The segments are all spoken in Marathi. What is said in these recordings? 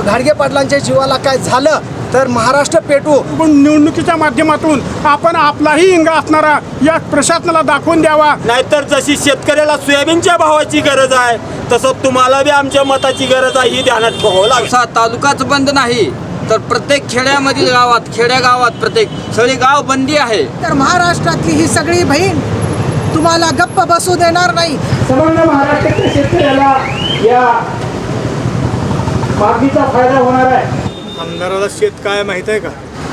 घाडगे पाटलांच्या जीवाला काय झालं तर महाराष्ट्र पेटू. पण निवडणुकीच्या माध्यमातून आपण आपलाही इंगा असणारा या प्रशासनाला दाखवून द्यावा. नाहीतर जशी शेतकऱ्याला सोयाबीनच्या भावाची गरज आहे तसं तुम्हाला बी आमच्या मताची गरज आहे ही ध्यानात ठेवावं लागेल. असा तालुकाच बंद नाही तर प्रत्येक खेड्यामधील गावात खेड्यागावात प्रत्येक सगळी गाव बंदी आहे. तर महाराष्ट्रातली ही सगळी बहीण तुम्हाला गप्प बसू देणार नाही. समग्र महाराष्ट्राच्या शेतकऱ्याला या मागणीचा फायदा होणार आहे. आमदाराला शेत काय माहीत आहे का?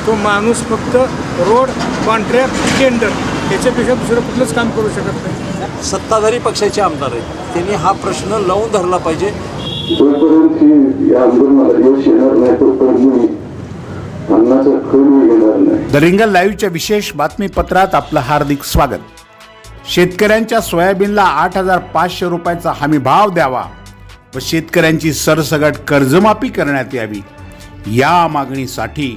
तो माणूस फक्त रोड कॉन्ट्रॅक्ट टेंडर याच्यापेक्षा दुसरं कुठलंच काम करू शकत नाही. सत्ताधारी पक्षाचे आमदार आहेत त्यांनी हा प्रश्न लावून धरला पाहिजे. जोपर्यंत या आंदोलनाला यश येणार नाही तोपर्यंत अन्नाचा खण येणार नाही. द रिंगल लाईव्हच्या विशेष बातमीपत्रात आपलं हार्दिक स्वागत. शेतकऱ्यांच्या सोयाबीनला 8,500 रुपयाचा हमी भाव द्यावा व शेतकऱ्यांची सरसकट कर्जमाफी करण्यात यावी या मागणीसाठी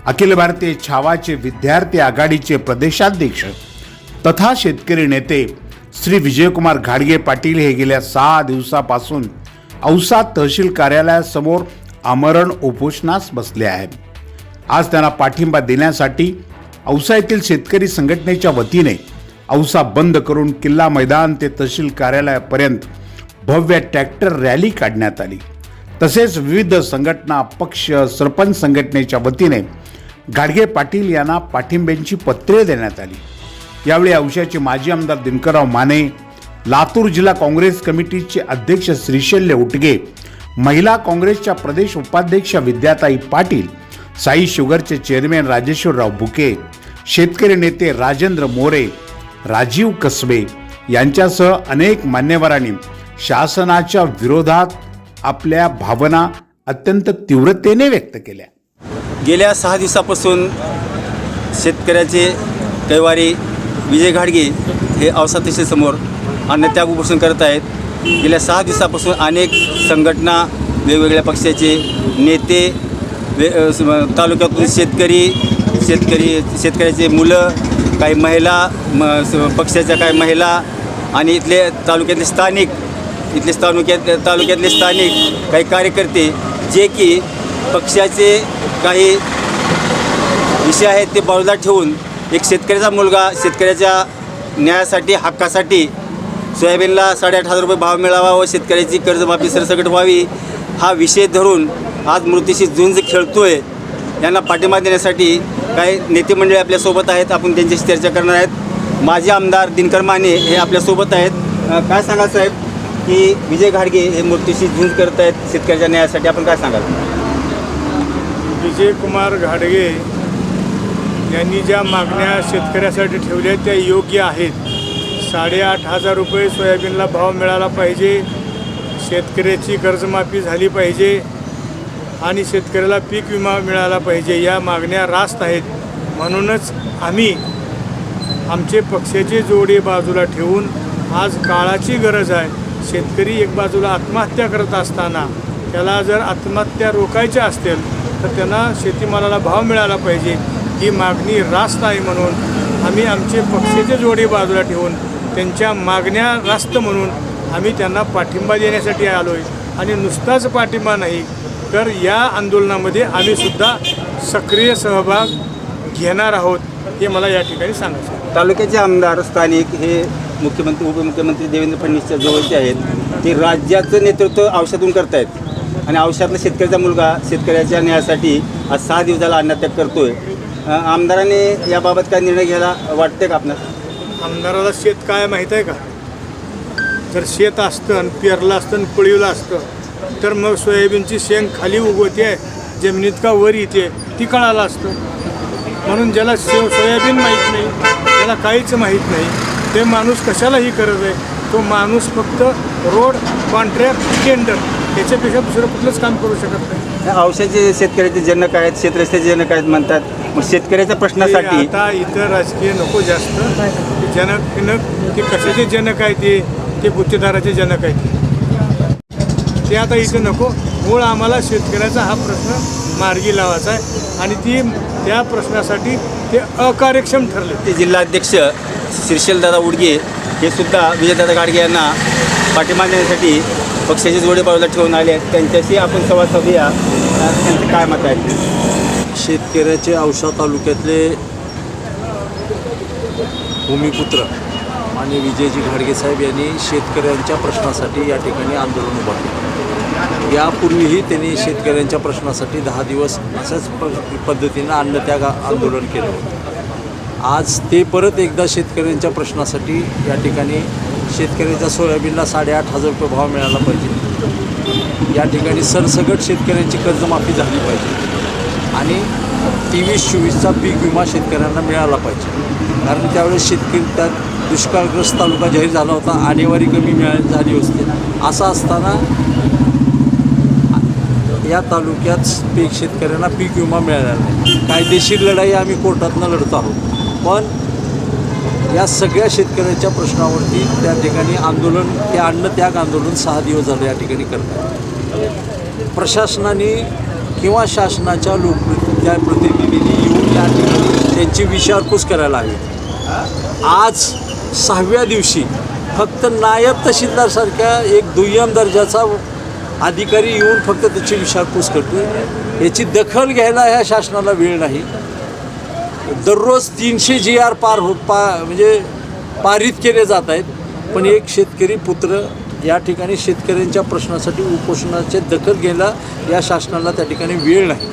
अखिल भारतीय छावाचे विद्यार्थी आघाडीचे प्रदेशाध्यक्ष तथा शेतकरी नेते श्री विजयकुमार घाडगे पाटील हे गेल्या 6 दिवसापासून औसा तहसील कार्यालयासमोर आमरण उपोषणास बसले आहेत. आज त्यांना पाठिंबा देण्यासाठी औसा येथील शेतकरी संघटनेच्या वतीने औसा बंद करून किल्ला मैदान ते तहसील कार्यालयापर्यंत भव्य ट्रॅक्टर रॅली काढण्यात आली. तसेच विविध संघटना पक्ष सरपंच संघटनेच्या वतीने घाडगे पाटील यांना पाठिंब्याची पत्रे देण्यात आली. यावेळी औशाचे माजी आमदार दिनकरराव माने, लातूर जिल्हा काँग्रेस कमिटीचे अध्यक्ष श्रीशैल्य उटगे, महिला काँग्रेसच्या प्रदेश उपाध्यक्ष विद्याताई पाटील, साई शुगरचे चेअरमॅन राजेश्वरराव बुके, शेतकरी नेते राजेंद्र मोरे, राजीव कसबे यांच्यासह अनेक मान्यवरांनी शासनाच्या विरोधात आपल्या भावना अत्यंत तीव्रतेने व्यक्त केल्या. गेल्या 6 दिवसापासून शेतकऱ्याचे कैवारी विजय घाडगे हे औसा तहसीलसमोर अन्नत्याग उपोषण करत आहेत. गेल्या 6 दिवसापासून अनेक संघटना वेगवेगळ्या पक्षाचे नेते तालुक्यातून शेतकऱ्याचे मुलं, काही महिला पक्षाच्या काही महिला आणि तालुक्यातले स्थानिक काही कार्यकर्ते जे की पक्षाचे काही विषय आहेत ते बाजूला ठेवून एक शेतकऱ्याचा मुलगा शेतकऱ्याच्या न्यायासाठी हक्कासाठी सोयाबीनला 8,500 रुपये भाव मिळावा व शेतकऱ्याची कर्जमाफी सरसकट व्हावी हा विषय धरून आज मृत्यूशी झुंज खेळतोय. यांना पाठिंबा देण्यासाठी काही नेते मंडळी आपल्यासोबत आहेत. आपण त्यांच्याशी चर्चा करणार आहेत. माजी आमदार दिनकर माने हे आपल्यासोबत आहेत. काय सांगाल साहेब की विजय घाडगे हे मृत्यूशी झुंज करत आहेत शेतकऱ्याच्या न्यायासाठी, आपण काय सांगाल? विजयकुमार घाडगे यांनी ज्या मागण्या शेतकऱ्यासाठी ठेवल्या त्या योग्य आहेत. 8,500 रुपये सोयाबीनला भाव मिळाला पाहिजे, शेतकऱ्याची कर्जमाफी झाली पाहिजे आणि शेतकऱ्याला पीक विमा मिळाला पाहिजे या मागण्या रास्त आहेत. म्हणूनच आम्ही आमचे पक्षाचे जोडे बाजूला ठेवून आज काळाची गरज आहे. शेतकरी एक बाजूला आत्महत्या करत असताना त्याला जर आत्महत्या रोखायच्या असतील तर त्यांना शेतीमालाला भाव मिळाला पाहिजे ही मागणी रास्त आहे. म्हणून आम्ही आमचे पक्षाचे जोडे बाजूला ठेवून त्यांच्या मागण्या रास्त म्हणून आम्ही त्यांना पाठिंबा देण्यासाठी आलो आहे. आणि नुसताच पाठिंबा नाही तर या आंदोलनामध्ये आम्हीसुद्धा सक्रिय सहभाग घेणार आहोत हे मला या ठिकाणी सांगायचं. तालुक्याचे आमदार स्थानिक हे मुख्यमंत्री उपमुख्यमंत्री देवेंद्र फडणवीसच्या जवळचे आहेत. ते राज्याचं नेतृत्व औषधातून करत आहेत आणि औषधातला शेतकऱ्याचा मुलगा शेतकऱ्याच्या न्यायासाठी आज 6 दिवसाला अन्नत्याग करतोय. आमदारांनी याबाबत काय निर्णय घ्यायला वाटते का आपल्याला? आमदाराला शेत काय माहीत आहे का? जर शेत असतं आणि पेरलं असतं आणि पळीवलं असतं तर मग सोयाबीनची शेंग खाली उगवते आहे जमिनीत का वर येते ती कळालं असतं. म्हणून ज्याला सोयाबीन माहीत नाही त्याला काहीच माहीत नाही ते माणूस कशालाही करत आहे. तो माणूस फक्त रोड कॉन्ट्रॅक्ट टेंडर याच्यापेक्षा दुसरं कुठलंच काम करू शकत नाही. औषधाचे शेतकऱ्याचे जनक आहेत, शेतरस्त्याचे जनक आहेत म्हणतात. मग शेतकऱ्याच्या प्रश्नासाठी आता इथं राजकीय नको जास्त. जनक ते कशाचे जनक आहे ते गुत्तेदाराचे जनक आहेत ते आता इथं नको. मूळ आम्हाला शेतकऱ्याचा हा प्रश्न मार्गी लावायचा आहे आणि त्या प्रश्नासाठी ते अकार्यक्षम ठरले. ते जिल्हाध्यक्ष श्रीशैल्यदादा उडगे हे सुद्धा विजयदादा घाडगे यांना पाठिंबा देण्यासाठी पक्षाचे जोडे बाजूला ठेवून आले आहेत त्यांच्याशी आपण संवाद साधूया. त्यांचं काय मत आहे? शेतकऱ्याचे औसा तालुक्यातले भूमिपुत्र आणि विजयजी घाडगे साहेब यांनी शेतकऱ्यांच्या प्रश्नासाठी या ठिकाणी आंदोलन उभारले. यापूर्वीही त्यांनी शेतकऱ्यांच्या प्रश्नासाठी 10 दिवस अशाच पद्धतीनं अन्नत्याग आंदोलन केलं होतं. आज ते परत एकदा शेतकऱ्यांच्या प्रश्नासाठी या ठिकाणी शेतकऱ्याच्या सोयाबीनला 8,500 रुपये भाव मिळाला पाहिजे. या ठिकाणी सरसकट शेतकऱ्यांची कर्जमाफी झाली पाहिजे आणि 23-24चा पीक विमा शेतकऱ्यांना मिळाला पाहिजे. कारण त्यावेळेस शेतकरी त्यात दुष्काळग्रस्त तालुका जाहीर झाला होता, आणेवारी कमी झाली होती. असं असताना या त्या शेतकऱ्यांना पीक विमा मिळाला नाही. कायदेशीर लढाई आम्ही कोर्टातनं लढत आहोत, पण या सगळ्या शेतकऱ्यांच्या प्रश्नावरती त्या ठिकाणी आंदोलन, ते अन्नत्याग आंदोलन 6 दिवस झालं या ठिकाणी करतात. प्रशासनाने किंवा शासनाच्या त्या प्रतिनिधींनी येऊन या ठिकाणी त्यांची विचारपूस करायला हवी. आज 6व्या दिवशी फक्त नायब तहसीलदारसारख्या एक दुय्यम दर्जाचा अधिकारी येऊन फक्त त्याची विचारपूस करतो. याची दखल घ्यायला ह्या शासनाला वेळ नाही. दररोज 300 GR म्हणजे पारित केले जात आहेत, पण एक शेतकरी पुत्र या ठिकाणी शेतकऱ्यांच्या प्रश्नासाठी उपोषणाची दखल घ्यायला या शासनाला त्या ठिकाणी वेळ नाही.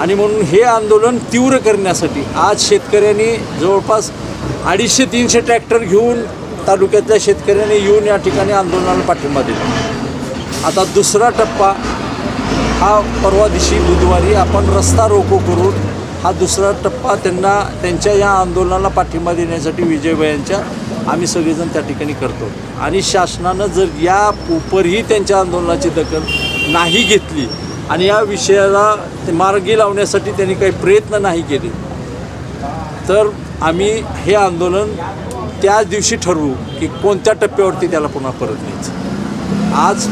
आणि म्हणून हे आंदोलन तीव्र करण्यासाठी आज शेतकऱ्यांनी जवळपास 250-300 ट्रॅक्टर घेऊन तालुक्यातल्या शेतकऱ्यांनी येऊन या ठिकाणी आंदोलनाला पाठिंबा दिला. आता दुसरा टप्पा हा परवा दिवशी बुधवारी आपण रस्ता रोको करून हा दुसरा टप्पा त्यांच्या या आंदोलनाला पाठिंबा देण्यासाठी विजयभाईंच्या आम्ही सगळेजण त्या ठिकाणी करतो. आणि शासनानं जर या उपरही त्यांच्या आंदोलनाची दखल नाही घेतली आणि या विषयाला मार्गी लावण्यासाठी त्यांनी काही प्रयत्न नाही केले तर आम्ही हे आंदोलन त्याच दिवशी ठरवू की कोणत्या टप्प्यावरती त्याला पुन्हा परत न्यायचं. आज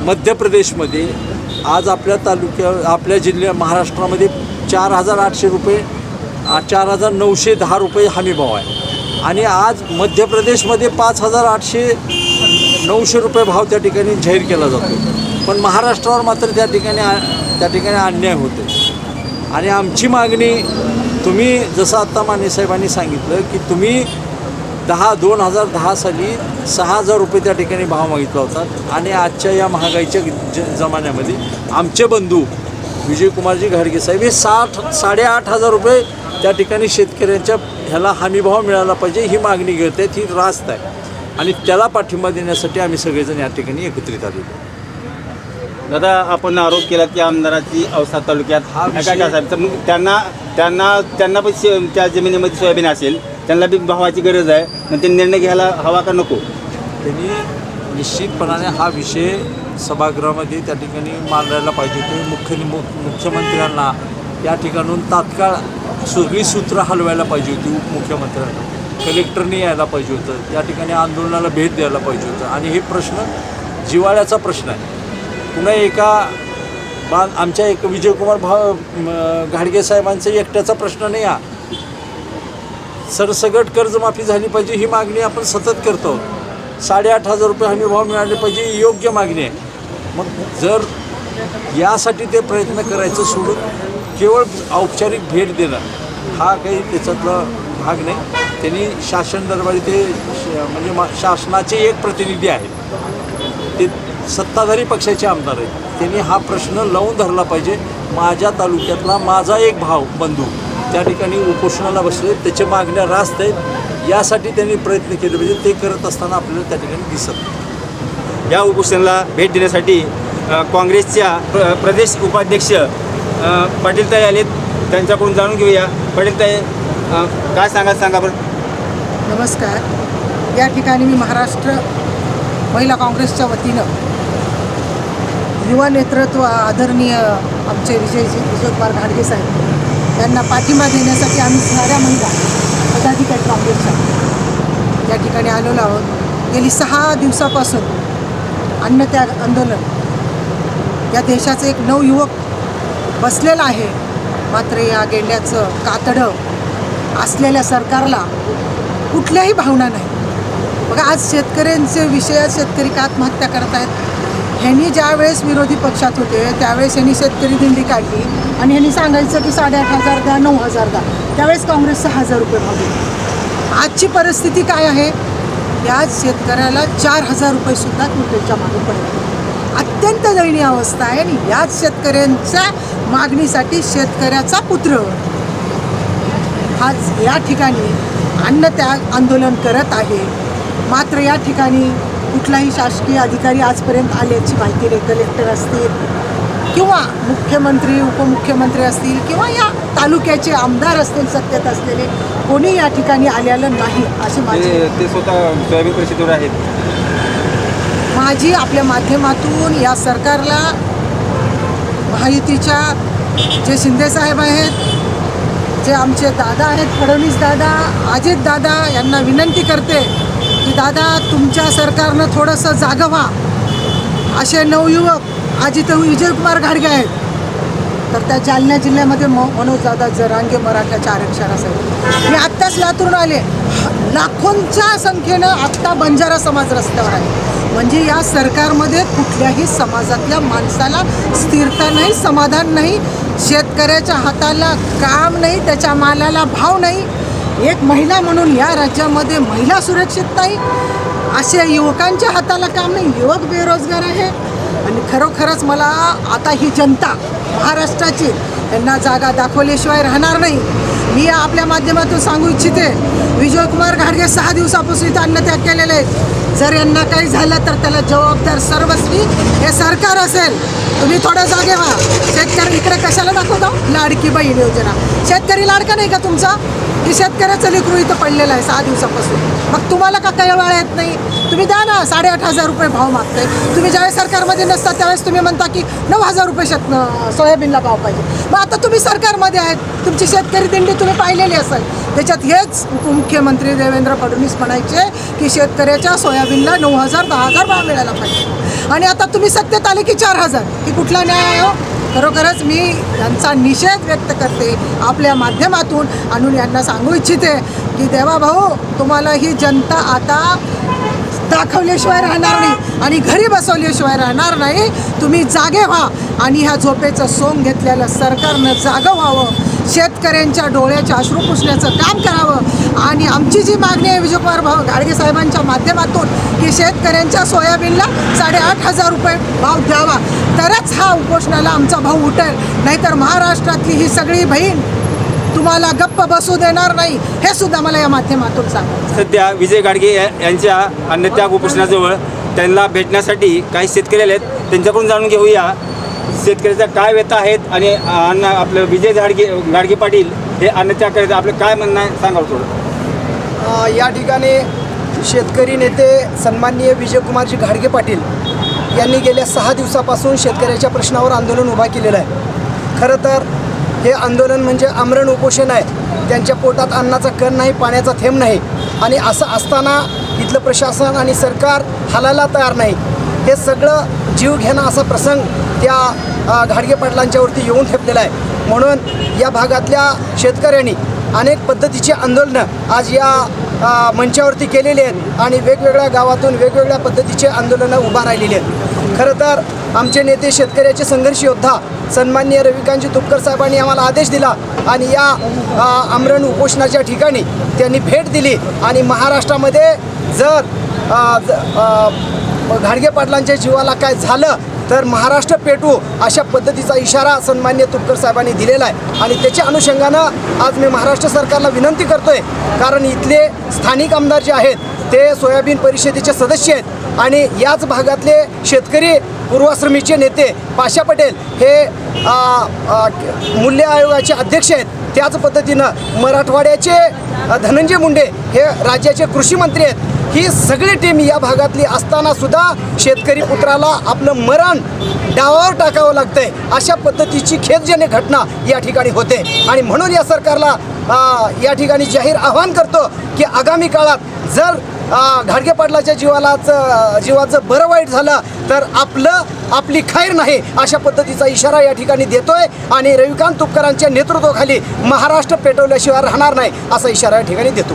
मध्य प्रदेशमध्ये आज आपल्या महाराष्ट्रामध्ये 4,800 रुपये 4,910 रुपये हमीभाव आहे आणि आज मध्य प्रदेशमध्ये 5,800-900 रुपये भाव त्या ठिकाणी जाहीर केला जातो. पण महाराष्ट्रावर मात्र त्या ठिकाणी अन्याय होतो. आणि आमची मागणी, तुम्ही जसं आत्ता माने साहेबांनी सांगितलं की तुम्ही 2010 साली 6,000 रुपये त्या ठिकाणी भाव मागितला होता आणि आजच्या या महागाईच्या जमान्यामध्ये आमचे बंधू विजयकुमारजी घाडगे साहेब हे 8,500 रुपये त्या ठिकाणी शेतकऱ्यांच्या ह्याला हमीभाव मिळाला पाहिजे ही मागणी घेत आहेत. ही रास्त आहे आणि त्याला पाठिंबा देण्यासाठी आम्ही सगळेजण या ठिकाणी एकत्रित आलेलो. दादा, आपण आरोप केला की आमदाराची औसा तालुक्यात काय साहेब, तर मग त्यांना पण त्या जमिनीमध्ये सोयाबीन असेल, त्यांना बी भावाची गरज आहे, मग ते निर्णय घ्यायला हवा का नको? त्यांनी निश्चितपणाने हा विषय सभागृहामध्ये त्या ठिकाणी मांडायला पाहिजे होते. मुख्यमंत्र्यांना या ठिकाणून तात्काळ सगळी सूत्र हलवायला पाहिजे होती. उपमुख्यमंत्र्यांना, कलेक्टरने यायला पाहिजे होतं, या ठिकाणी आंदोलनाला भेट द्यायला पाहिजे होतं. आणि हे प्रश्न जिव्हाळ्याचा प्रश्न आहे. पुन्हा आमच्या एक विजयकुमार घाडगे साहेबांचा एकट्याचा प्रश्न नाही हा. सरसगट कर्जमाफी झाली पाहिजे ही मागणी आपण सतत करतो. 8,500 रुपये हमी भाव मिळाले पाहिजे ही योग्य मागणी आहे. मग जर यासाठी ते प्रयत्न करायचं सोडून केवळ औपचारिक भेट देणं हा काही त्याच्यातला भाग नाही. त्यांनी शासन दरबारी म्हणजे शासनाचे एक प्रतिनिधी आहेत, ते सत्ताधारी पक्षाचे आमदार आहेत. त्यांनी हा प्रश्न लावून धरला पाहिजे. माझ्या तालुक्यातला माझा एक बंधू त्या ठिकाणी उपोषणाला बसले, त्याच्या मागण्या रास्त आहेत, यासाठी त्यांनी प्रयत्न केले पाहिजे. ते करत असताना आपल्याला त्या ठिकाणी दिसत नाही. या उपोषणाला भेट देण्यासाठी काँग्रेसच्या प्रदेश उपाध्यक्ष पाटीलताई आलेत. त्यांच्याकडून जाणून घेऊया. पाटीलताई, काय सांगा बरं. नमस्कार. या ठिकाणी मी महाराष्ट्र महिला काँग्रेसच्या वतीनं युवा नेतृत्व आदरणीय आमचे विजयकुमार घाडगे साहेब यांना पाठिंबा देण्यासाठी आम्ही साऱ्या महिला पदाधिकारी काँग्रेसच्या या ठिकाणी आलेलो आहोत. गेली 6 दिवसापासून अन्नत्याग आंदोलन या देशाचं एक नवयुवक बसलेलं आहे. मात्र या गेंड्याचं कातडं असलेल्या सरकारला कुठल्याही भावना नाही. बघा, आज शेतकऱ्यांचे विषयात शेतकरी का आत्महत्या करत आहेत. ह्यांनी ज्यावेळेस विरोधी पक्षात होते त्यावेळेस ह्यांनी शेतकरी दिंडी काढली आणि ह्यांनी सांगायचं की 8,500 द्या, 9,000 द्या. त्यावेळेस काँग्रेस 6,000 रुपये भाव दिले. आजची परिस्थिती काय आहे? याच शेतकऱ्याला 4,000 रुपयेसुद्धा क्विंटलच्या मागे पडले. अत्यंत दयनीय अवस्था आहे. आणि याच शेतकऱ्यांच्या मागणीसाठी शेतकऱ्याचा पुत्र आज या ठिकाणी अन्नत्याग आंदोलन करत आहे. मात्र या ठिकाणी कुठलाही शासकीय अधिकारी आजपर्यंत आल्याची माहिती नाही. कलेक्टर असतील किंवा मुख्यमंत्री उपमुख्यमंत्री असतील किंवा या तालुक्याचे आमदार असतील सत्तेत असलेले, कोणी या ठिकाणी आलेलं नाही अशी ते स्वतः सोयाबीन परिषदेवर आहेत. माझी आपल्या माध्यमातून या सरकारला, महायुतीच्या जे शिंदेसाहेब आहेत, जे आमचे दादा आहेत फडणवीस दादा, अजित दादा, यांना विनंती करते की दादा, तुमच्या सरकारनं थोडंसं जागं व्हा. असे नवयुवक आज इथं विजयकुमार घाडगे आहेत, तर त्या जालना जिल्ह्यामध्ये मनोजदादा जरांगे मराठ्याच्या आरक्षणासाठी मी आत्ताच लातूरून आले. लाखोंच्या संख्येनं आत्ता बंजारा समाज रस्त्यावर आहे. म्हणजे या सरकारमध्ये कुठल्याही समाजातल्या माणसाला स्थिरता नाही, समाधान नाही, शेतकऱ्याच्या हाताला काम नाही, त्याच्या मालाला भाव नाही. एक महिला म्हणून या राज्यामध्ये महिला सुरक्षित नाही, असे युवकांच्या हाताला काम नाही, युवक बेरोजगार आहे. आणि खरोखरच मला आता ही जनता महाराष्ट्राची यांना जागा दाखवल्याशिवाय राहणार नाही. मी आपल्या माध्यमातून सांगू इच्छिते, विजयकुमार घाडगे 6 दिवसापासून इथं अन्नत्याग केलेले आहेत. जर यांना काही झालं तर त्याला जबाबदार सर्वस्वी हे सरकार असेल. तुम्ही थोडं जागे व्हा. शेतकरी इकडे कशाला दाखवता? लाडकी बहीण योजना. शेतकरी लाडका नाही का तुमचा? की शेतकऱ्याचं लेकरू इथं पडलेलं आहे 6 दिवसापासून. मग तुम्हाला का काही वेळा येत नाही? तुम्ही द्या ना. 8,500 रुपये भाव मागताय. तुम्ही ज्यावेळेस सरकारमध्ये नसता त्यावेळेस तुम्ही म्हणता की 9,000 रुपये सोयाबीनला भाव पाहिजे. मग आता तुम्ही सरकारमध्ये आहेत, तुमची शेतकरी दिंडी तुम्ही पाहिलेली असेल. त्याच्यात हेच उपमुख्यमंत्री देवेंद्र फडणवीस म्हणायचे की शेतकऱ्याच्या सोयाबीनला 9,000 10,000 भाव मिळाला पाहिजे. आणि आता तुम्ही सत्तेत आले की 4,000. ही कुठला न्याय आहे हो? खरोखरच मी यांचा निषेध व्यक्त करते आपल्या माध्यमातून. आणि यांना सांगू इच्छिते की देवा भाऊ, तुम्हाला ही जनता आता दाखवल्याशिवाय राहणार नाही आणि घरी बसवल्याशिवाय राहणार नाही. तुम्ही जागे व्हा आणि ह्या झोपेचं सोंग घेतलेलं सरकारनं जागं व्हावं. शेतकऱ्यांच्या डोळ्याच्या अश्रू पुसण्याचं काम करावं. आणि आमची जी मागणी आहे विजयकुमार घाडगे साहेबांच्या माध्यमातून की शेतकऱ्यांच्या सोयाबीनला 8,500 रुपये भाव द्यावा, तरच हा उपोषणाला आमचा भाऊ उठेल. नाहीतर महाराष्ट्रातली ही सगळी बहीण तुम्हाला गप्प बसू देणार नाही, हे सुद्धा मला या माध्यमातून सांगा. सध्या विजय घाडगे यांच्या अन्नत्याग उपोषणाजवळ त्यांना भेटण्यासाठी काही शेतकरी आले आहेत. त्यांच्याकडून जाणून घेऊया शेतकऱ्याच्या काय व्यथा आहेत आणि आपलं विजय घाडगे पाटील हे अन्नत्याग करत आपलं काय म्हणणं आहे सांगा थोडं. या ठिकाणी शेतकरी नेते सन्माननीय विजयकुमारजी घाडगे पाटील यांनी गेल्या 6 दिवसापासून शेतकऱ्याच्या प्रश्नावर आंदोलन उभा केलेलं आहे. खरं तर हे आंदोलन म्हणजे आमरण उपोषण आहे. त्यांच्या पोटात अन्नाचा कण नाही, पाण्याचा थेंब नाही. आणि असं असताना इथलं प्रशासन आणि सरकार हालायला तयार नाही. हे सगळं जीव घेणं असा प्रसंग त्या घाडगे पाटलांच्यावरती येऊन ठेपलेला आहे. म्हणून या भागातल्या शेतकऱ्यांनी अनेक पद्धतीची आंदोलनं आज या मंचावरती केलेली आहेत आणि वेगवेगळ्या गावातून वेगवेगळ्या पद्धतीचे आंदोलनं उभा राहिलेली आहेत. खरं तर आमचे नेते शेतकऱ्याचे संघर्ष योद्धा सन्माननीय रविकांतजी तुपकर साहेबांनी आम्हाला आदेश दिला आणि या आमरण उपोषणाच्या ठिकाणी त्यांनी भेट दिली. आणि महाराष्ट्रामध्ये जर घाडगे पाटलांच्या जीवाला काय झालं तर महाराष्ट्र पेटवू अशा पद्धतीचा इशारा सन्माननीय तुपकर साहेबांनी दिलेला आहे. आणि त्याच्या अनुषंगानं आज मी महाराष्ट्र सरकारला विनंती करतोय, कारण इथले स्थानिक आमदार जे आहेत ते सोयाबीन परिषदेचे सदस्य आहेत आणि याच भागातले शेतकरी पूर्वाश्रमीचे नेते पाशा पटेल हे मूल्य आयोगाचे अध्यक्ष आहेत. त्याच पद्धतीनं मराठवाड्याचे धनंजय मुंडे हे राज्याचे कृषी मंत्री आहेत. ही सगळी टीम या भागातली असताना सुद्धा शेतकरी पुत्राला आपलं मरण डावावर टाकावं लागतंय अशा पद्धतीची खेदजनक घटना या ठिकाणी होते. आणि म्हणून या सरकारला या ठिकाणी जाहीर आवाहन करतो की आगामी काळात जर घाडगे पाटलाच्या जीवाचं बरं वाईट झालं तर आपली खैर नाही अशा पद्धतीचा इशारा या ठिकाणी देतोय. आणि रविकांत तुपकरांच्या नेतृत्वाखाली महाराष्ट्र पेटवल्याशिवाय राहणार नाही असा इशारा या ठिकाणी देतो.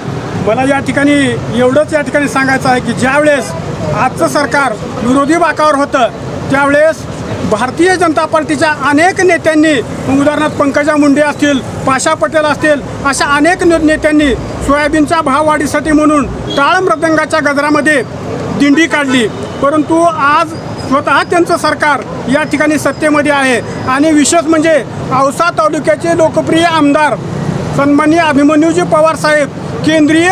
मला या ठिकाणी एवढंच या ठिकाणी सांगायचं आहे की ज्यावेळेस आजचं सरकार विरोधी बाकावर होतं त्यावेळेस भारतीय जनता पार्टीच्या अनेक नेत्यांनी, उदाहरणार्थ पंकजा मुंडे असतील, पाशा पटेल असतील, अशा अनेक नेत्यांनी सोयाबीनच्या भाववाढीसाठी म्हणून टाळ मृदंगाच्या गजरामध्ये दिंडी काढली. परंतु आज स्वतः त्यांचं सरकार या ठिकाणी सत्तेमध्ये आहे. आणि विशेष म्हणजे औसा तालुक्याचे लोकप्रिय आमदार सन्माननीय अभिमन्यूजी पवार साहेब केंद्रीय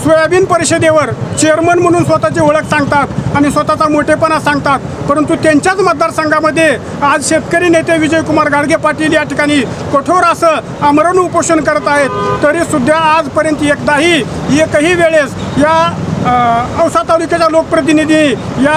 सोयाबीन परिषदेवर चेअरमन म्हणून स्वतःची ओळख सांगतात आणि स्वतःचा मोठेपणा सांगतात. परंतु त्यांच्याच मतदारसंघामध्ये आज शेतकरी नेते विजयकुमार गाडगे पाटील या ठिकाणी कठोर असं आमरण उपोषण करत आहेत. तरीसुद्धा आजपर्यंत एकही वेळेस या औसा तालुक्याच्या लोकप्रतिनिधी या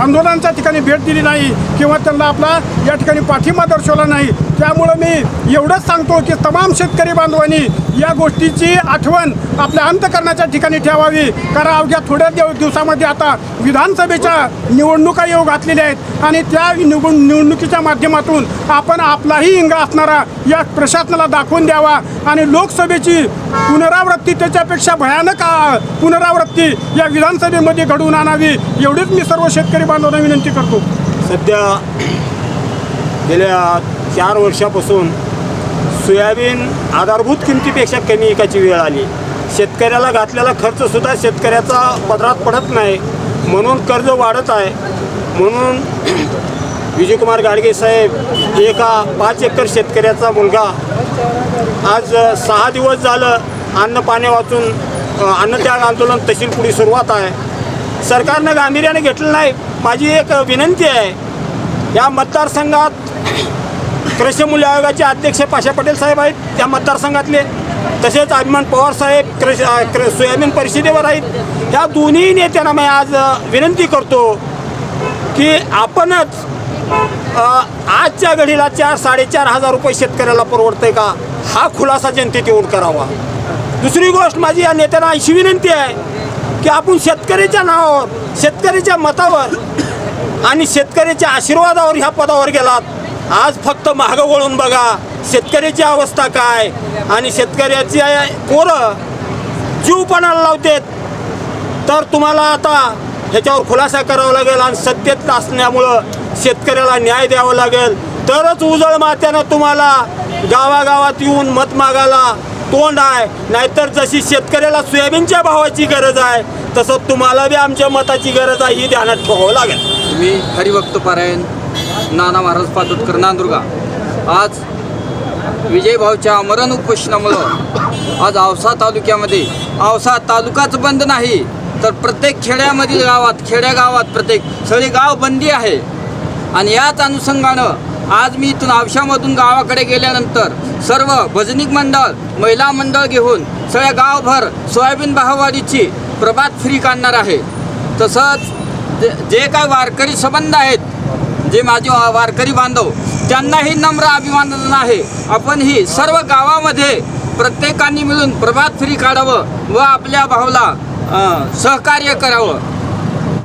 आंदोलनाच्या ठिकाणी भेट दिली नाही किंवा त्यांना आपला या ठिकाणी पाठिंबा दर्शवला नाही. त्यामुळं मी एवढंच सांगतो की तमाम शेतकरी बांधवांनी या गोष्टीची आठवण आपल्या अंतकरणाच्या ठिकाणी ठेवावी. कारण अवघ्या थोड्या दिवसामध्ये आता विधानसभेच्या निवडणुका येऊ घातलेल्या आहेत आणि त्या निवडणुकीच्या माध्यमातून आपण आपलाही इंगा असणारा या प्रशासनाला दाखवून द्यावा आणि लोकसभेची पुनरावृत्ती त्याच्यापेक्षा भयानक पुनरावृत्ती या विधानसभेमध्ये घडवून आणावी एवढीच मी सर्व शेतकरी बांधवांना विनंती करतो. सध्या गेल्या 4 वर्षापासून सोयाबीन आधारभूत किमतीपेक्षा कमी एकाची वेळ आली. शेतकऱ्याला घातलेला खर्चसुद्धा शेतकऱ्याचा पदरात पडत नाही, म्हणून कर्ज वाढत आहे. म्हणून विजयकुमार गाडगे साहेब एका 5 एकर शेतकऱ्याचा मुलगा आज 6 दिवस झालं अन्न पाणी वाचून अन्नत्याग आंदोलन तहसीलपुढे सुरुवात आहे. सरकारनं गांभीर्याने घेतलं नाही. माझी एक विनंती आहे, या मतदारसंघात कृषी मूल्य आयोगाचे अध्यक्ष पाशा पटेल साहेब आहेत त्या मतदारसंघातले, तसेच अभिमान पवार साहेब सोयाबीन परिषदेवर आहेत. या दोन्ही नेत्यांना मी आज विनंती करतो की आपणच आजच्या घडीला 4-4.5 हजार रुपये शेतकऱ्याला परवडतंय का, हा खुलासा जनतेत येऊन करावा. दुसरी गोष्ट माझी या नेत्यांना अशी विनंती आहे की आपण शेतकऱ्याच्या नावावर, शेतकऱ्याच्या मतावर आणि शेतकऱ्याच्या आशीर्वादावर ह्या पदावर गेलात. आज फक्त मागं वळून बघा शेतकऱ्याची अवस्था काय आणि शेतकऱ्याची पोरं जीवपणाला लावतात. तर तुम्हाला आता ह्याच्यावर खुलासा करावा लागेल आणि सत्तेत असल्यामुळं शेतकऱ्याला न्याय द्यावा लागेल. तरच उजळ मात्यानं तुम्हाला गावागावात येऊन मत मागायला तोंड आहे. नाहीतर जशी शेतकऱ्याला सोयाबीनच्या भावाची गरज आहे तसं तुम्हाला बी आमच्या मताची गरज आहे, ही ध्यानात ठेवावं लागेल. मी हरिभक्त पारायण नाना महाराज पातोदकर नांदुर्गा. आज विजयभाऊच्या आमरण उपोषणामुळं आज औसा तालुक्यामध्ये, औसा तालुकाच बंद नाही तर प्रत्येक खेड्यामधील खेड्यागावात प्रत्येक सगळी गाव बंदी आहे. आणि याच अनुषंगानं आज मी इथून औशामधून गावाकडे गेल्यानंतर सर्व भजनिक मंडळ, महिला मंडळ घेऊन सगळ्या गावभर सोयाबीन भाववाढीची प्रभात फेरी काढणार आहे. तसंच जे काय वारकरी संबंध आहेत, जे माझे वारकरी बांधव, त्यांनाही नम्र अभिवादन आहे. आपण ही सर्व गावामध्ये प्रत्येकाने मिळून प्रभात फेरी काढावं व आपल्या भावाला सहकार्य करावं.